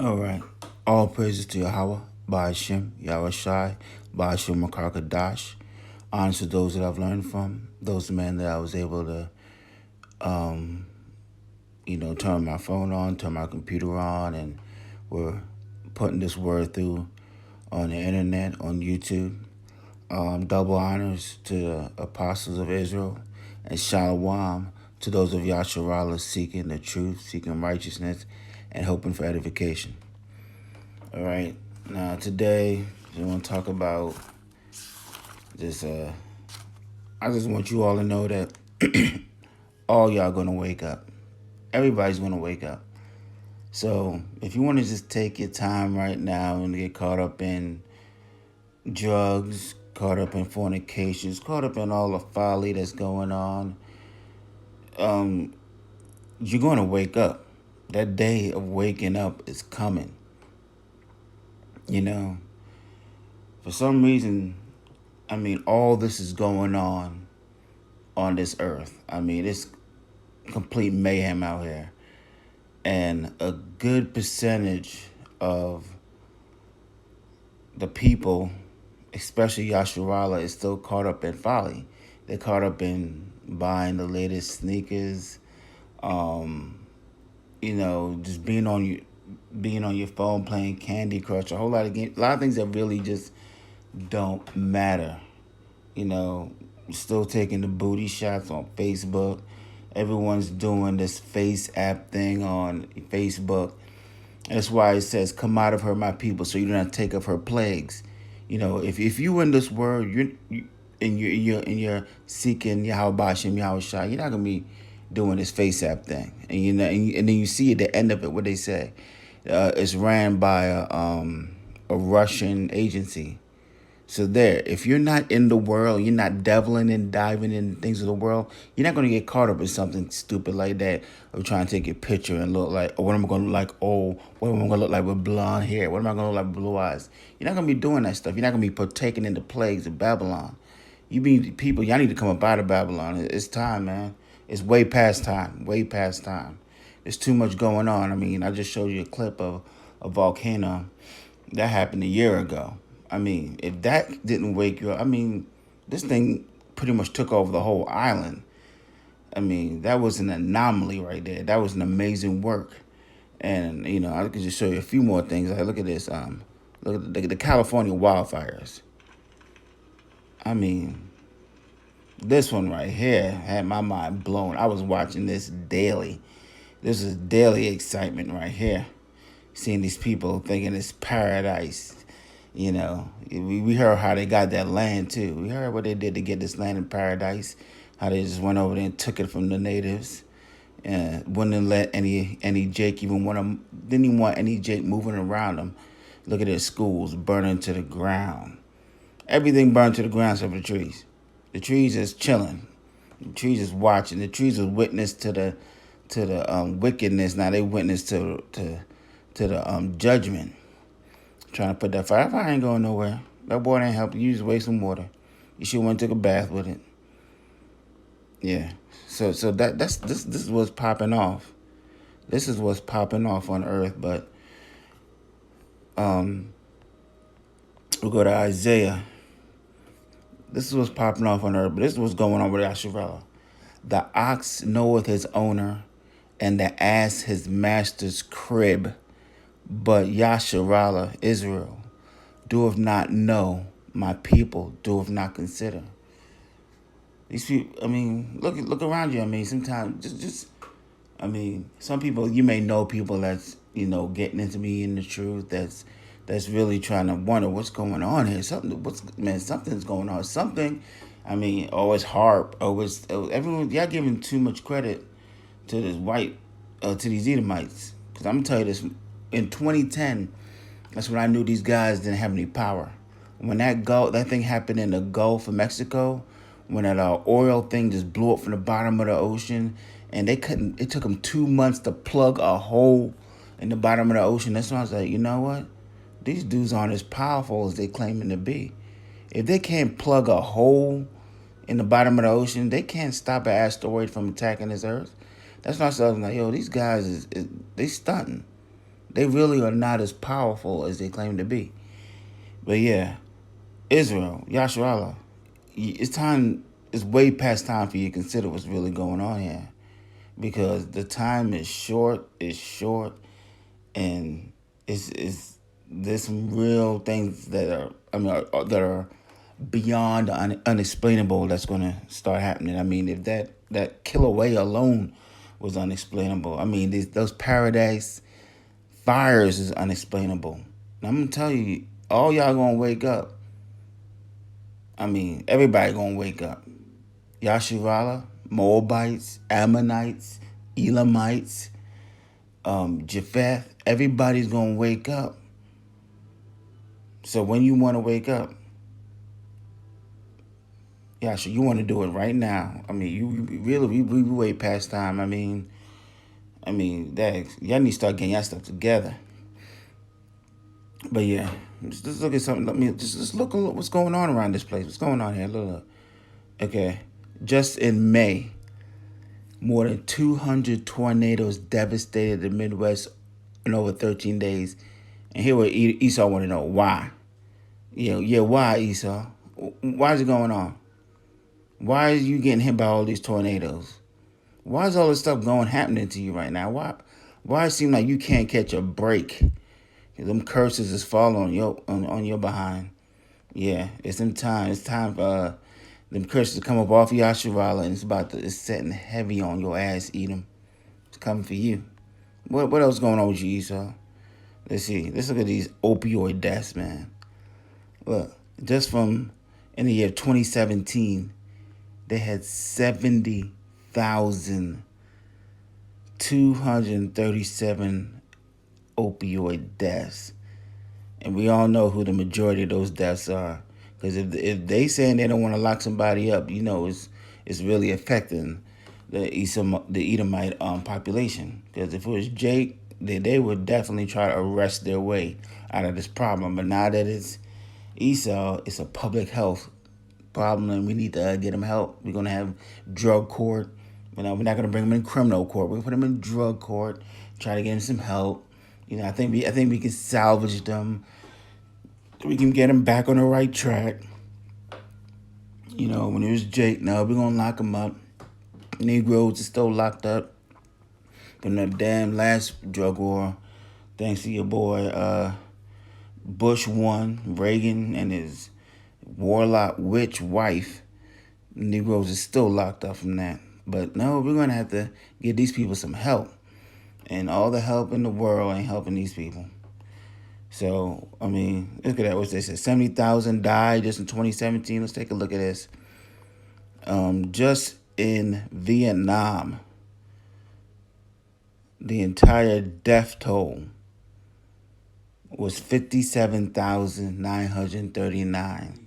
All right. All praises to Yahweh, Ba'ashem, Yahweh Shai, Ba'ashem Makar Honors to those that I've learned from, those men that I was able to, um, turn my phone on, turn my computer on, and we're putting this word through on the internet, on YouTube. Double honors to the apostles of Israel, and shalom to those of Yasharallah seeking the truth, seeking righteousness, and hoping for edification. All right. Now today, I want to talk about this. I just want you all to know that all y'all gonna wake up. Everybody's gonna wake up. So if you want to just take your time right now and get caught up in drugs, caught up in fornications, caught up in all the folly that's going on, um, you're gonna wake up. That day of waking up is coming. You know, for some reason, all this is going on this earth. It's complete mayhem out here. And a good percentage of the people, especially Yasharala, is still caught up in folly. They're caught up in buying the latest sneakers, just being on your phone playing Candy Crush, a whole lot of games, a lot of things that really just don't matter. Still taking the booty shots on Facebook. Everyone's doing this face app thing on Facebook. That's why it says, "Come out of her, my people, so you do not take of her plagues." If you in this world, you're seeking Yahweh Bashem, Yahweh Shai, you're not gonna be doing this face app thing. And then you see at the end of it what they say. It's ran by a Russian agency. So there, if you're not in the world, you're not deviling and diving in things of the world, you're not going to get caught up in something stupid like that of trying to take a picture and look like, oh, what am I going to look like? Oh, what am I going to look like with blonde hair? What am I going to look like with blue eyes? You're not going to be doing that stuff. You're not going to be partaking in the plagues of Babylon. People, y'all need to come up out of Babylon. It's time, man. It's way past time. Way past time. There's too much going on. I just showed you a clip of a volcano that happened a year ago. If that didn't wake you up, this thing pretty much took over the whole island. That was an anomaly right there. That was an amazing work. And, I could just show you a few more things. Like, look at this. Look at the California wildfires. This one right here had my mind blown. I was watching this daily. This is daily excitement right here. Seeing these people thinking it's paradise. We heard how they got that land too. We heard what they did to get this land in paradise. How they just went over there and took it from the natives, and wouldn't let any Jake even want them. Didn't even want any Jake moving around them. Look at their schools burning to the ground. Everything burned to the ground except for the trees. The trees is chilling. The trees is watching. The trees is witness to the wickedness. Now they witness to the judgment. Trying to put that fire. That fire ain't going nowhere. That water ain't helping. You just waste some water. You should went and took a bath with it. Yeah. So this is what's popping off. This is what's popping off on earth. But we'll go to Isaiah. This is what's popping off on earth. But this is what's going on with Asherah. The ox knoweth his owner, and the ass his master's crib. But Yasharallah, Israel, doeth not know, my people doeth not consider. These people, look around you. Sometimes some people, you may know people that's, getting into me in the truth, that's really trying to wonder what's going on here. Something's going on. Always harp, always, everyone, y'all giving too much credit to this to these Edomites. Because I'm going to tell you this. In 2010, that's when I knew these guys didn't have any power. When that thing happened in the Gulf of Mexico, when that oil thing just blew up from the bottom of the ocean, and it took them 2 months to plug a hole in the bottom of the ocean. That's when I was like, you know what? These dudes aren't as powerful as they claiming to be. If they can't plug a hole in the bottom of the ocean, they can't stop an asteroid from attacking this earth. That's when I was like, yo, these guys they stunting. They really are not as powerful as they claim to be. But yeah, Israel, Yasharallah, it's time. It's way past time for you to consider what's really going on here, because the time is short. It's short, and it's there's some real things that are that are beyond unexplainable that's going to start happening. I mean, if that Kilauea alone was unexplainable, I mean those paradise fires is unexplainable. And I'm gonna tell you, all y'all gonna wake up. I mean, everybody gonna wake up. Yasharala, Moabites, Ammonites, Elamites, Japheth, everybody's gonna wake up. So when you want to wake up, yeah, so you want to do it right now. I mean, you really we way past time. I mean that y'all need to start getting y'all stuff together. But yeah, just look at something. Let me just look at what's going on around this place. What's going on here? Look. Okay, just in May, more than 200 tornadoes devastated the Midwest in over 13 days. And here, what Esau want to know why? Yeah, why, Esau? Why is it going on? Why are you getting hit by all these tornadoes? Why is all this stuff happening to you right now? Why it seem like you can't catch a break? Them curses is falling on your behind. Yeah, it's in time. It's time for them curses to come up off Yasharala, and it's setting heavy on your ass, Edom. It's coming for you. What else going on with you, Esau? Let's see. Let's look at these opioid deaths, man. Look, just from in the year 2017, they had 70,237 opioid deaths. And we all know who the majority of those deaths are. Because if they saying they don't want to lock somebody up, it's really affecting the Edomite population. Because if it was Jake, they would definitely try to arrest their way out of this problem. But now that it's Esau, it's a public health problem, and we need to get him help. We're gonna have drug court. We're not gonna bring him in criminal court. We're gonna put him in drug court. Try to get him some help. I think we can salvage them. We can get him back on the right track. When it was Jake, now we're gonna lock him up. Negroes are still locked up from that damn last drug war. Thanks to your boy Bush won, Reagan and his warlock witch wife. Negroes are still locked up from that. But no, we're gonna have to get these people some help. And all the help in the world ain't helping these people. So, I mean, look at that. What they said, 70,000 died just in 2017. Let's take a look at this. Just in Vietnam, the entire death toll was 57,939.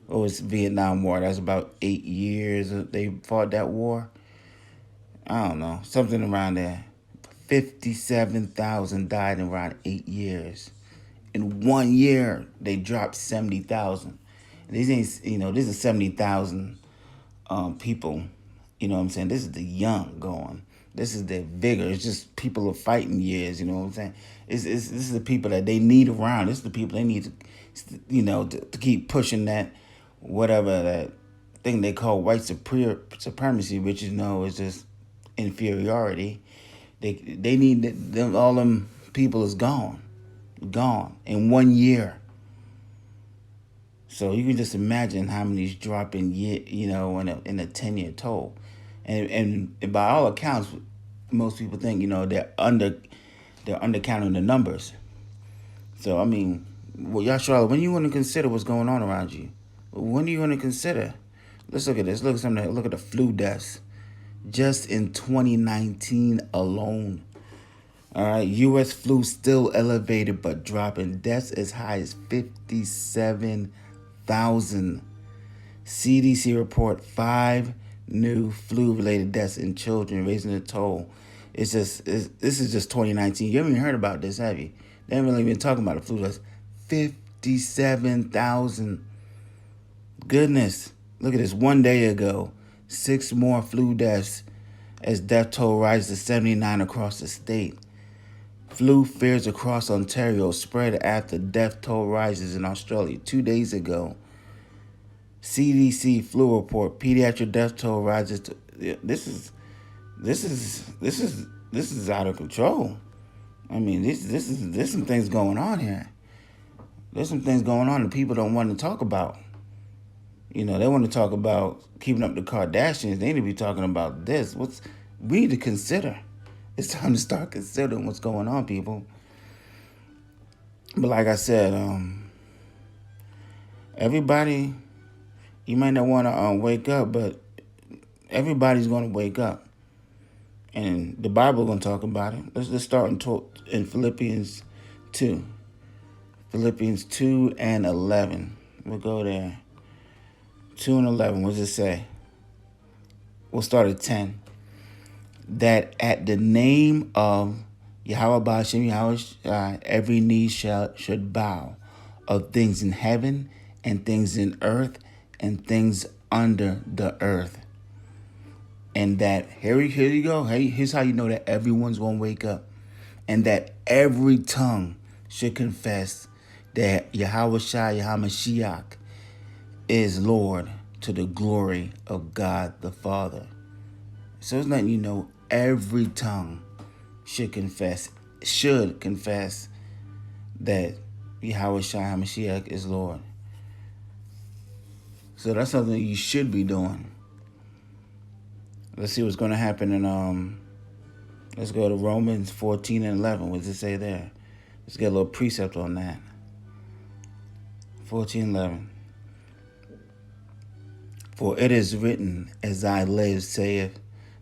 What was Vietnam War? That's about 8 years they fought that war. I don't know, something around there. 57,000 died in around 8 years. In 1 year, they dropped 70,000. These ain't, this is 70,000 people. You know what I'm saying? This is the young going. This is their vigor. It's just people of fighting years. You know what I'm saying? This is the people that they need around. This is the people they need to keep pushing that whatever that thing they call white supremacy, which is just inferiority. They need them. All them people is gone in 1 year. So you can just imagine how many's dropping, in a 10-year toll, and by all accounts, most people think they're undercounting the numbers. So I mean, Yasharala, when you want to consider what's going on around you, when do you want to consider? Let's look at this. Look at the flu deaths, just in 2019 alone. All right, U.S. flu still elevated, but dropping. Deaths as high as 57,000. CDC report 5 new flu-related deaths in children, raising the toll. This is just 2019. You haven't even heard about this, have you? They haven't really been talking about the flu deaths. 57,000. Goodness, look at this. 1 day ago, 6 more flu deaths as death toll rises to 79 across the state. Flu fears across Ontario spread after death toll rises in Australia. 2 days ago, CDC flu report: pediatric death toll rises. This is out of control. I mean, there's some things going on here. There's some things going on that people don't want to talk about. They want to talk about keeping up the Kardashians. They need to be talking about this. We need to consider. It's time to start considering what's going on, people. But like I said, everybody, you might not want to wake up, but everybody's going to wake up. And the Bible going to talk about it. Let's start in Philippians 2. Philippians 2 and 11. We'll go there. 2 and 11. What does it say? We'll start at 10. That at the name of Yahweh Ba'ashem Yahweh, every knee should bow, of things in heaven and things in earth and things under the earth. And that, here you go. Hey, here's how you know that everyone's going to wake up. And that every tongue should confess that Yahweh Shai, Yahweh Mashiach is Lord, to the glory of God the Father. So it's letting you know every tongue should confess that Yahweh Shai HaMashiach is Lord. So that's something you should be doing. Let's see what's going to happen in let's go to Romans 14 and 11. What does it say there? Let's get a little precept on that. 14:11. For it is written, as I live, saith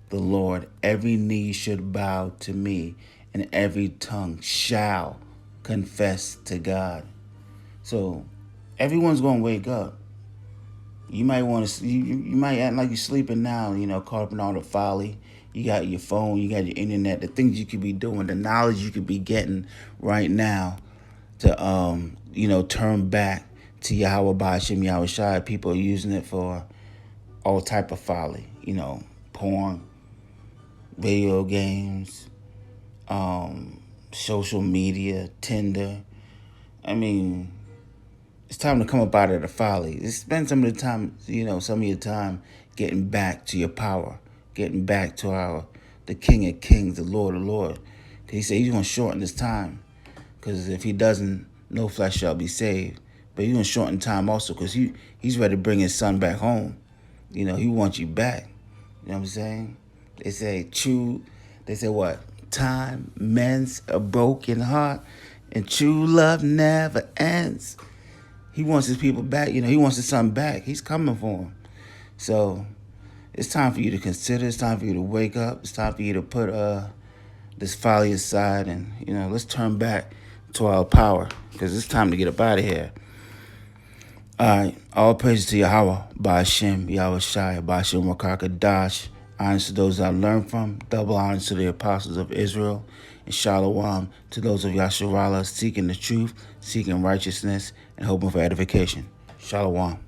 the Lord, every knee should bow to me, and every tongue shall confess to God. So everyone's going to wake up. You might want to. You might act like you're sleeping now. Caught up in all the folly. You got your phone. You got your internet. The things you could be doing. The knowledge you could be getting right now to turn back to Yahweh Ba'ashem Yahweh Shai. People are using it for all type of folly. Porn, video games, social media, Tinder. I mean, it's time to come up out of the folly. Spend some of the time, some of your time getting back to your power, getting back to the King of Kings, the Lord of Lords. He said he's going to shorten this time, because if he doesn't, no flesh shall be saved. But he's going to shorten time also, because he's ready to bring his son back home. He wants you back. You know what I'm saying? They say what? Time mends a broken heart, and true love never ends. He wants his people back. He wants his son back. He's coming for him. So it's time for you to consider. It's time for you to wake up. It's time for you to put this folly aside, and let's turn back to our power, because it's time to get up out of here. All right. All praises to Yahweh, Ba'ashem, Yahweh Shai, Ba'ashem Rakakadash. Honors to those I learned from. Double honors to the apostles of Israel. And shalom to those of Yasharallah seeking the truth, seeking righteousness, and hoping for edification. Shalom.